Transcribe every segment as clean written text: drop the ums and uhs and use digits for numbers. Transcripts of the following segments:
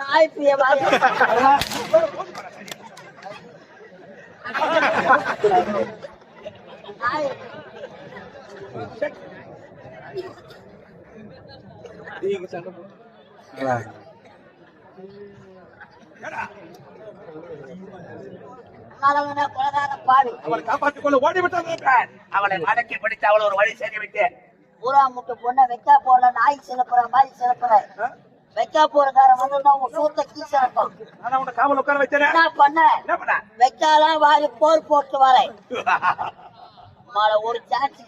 நாய் பிரியமா காப்பாற்றிக்கொள்ள ஓடிவிட்டார். அவளை மடக்கி பிடித்து அவள் ஒரு வழி செய்து விட்டேன். பூரா முட்டு பொண்ணை வைக்கா போல நாய் சிறப்புற மாதிரி சிறப்புற வைக்கா போறக்காரன் வந்து உங்க சூத்த கீச இருக்கும். ஆனா உன்னை காவல் உட்கார வச்சேன். என்ன பண்ண வைக்காலாம் வாரி போர் போட்டு வரேன். ஒரு சான்ஸ்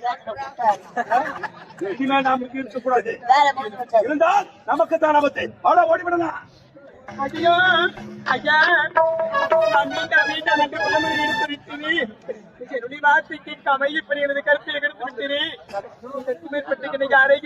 இருக்கக்கூடாது. இருந்தால் நமக்கு தான் ஆபத்து. அவளை ஓடிவிடலாம். ஐயா ஐயா என்னுடைய வார்த்தைக்கு அமைதி பண்ணி எனது கருத்தை எடுத்து விட்டேன். யாரையா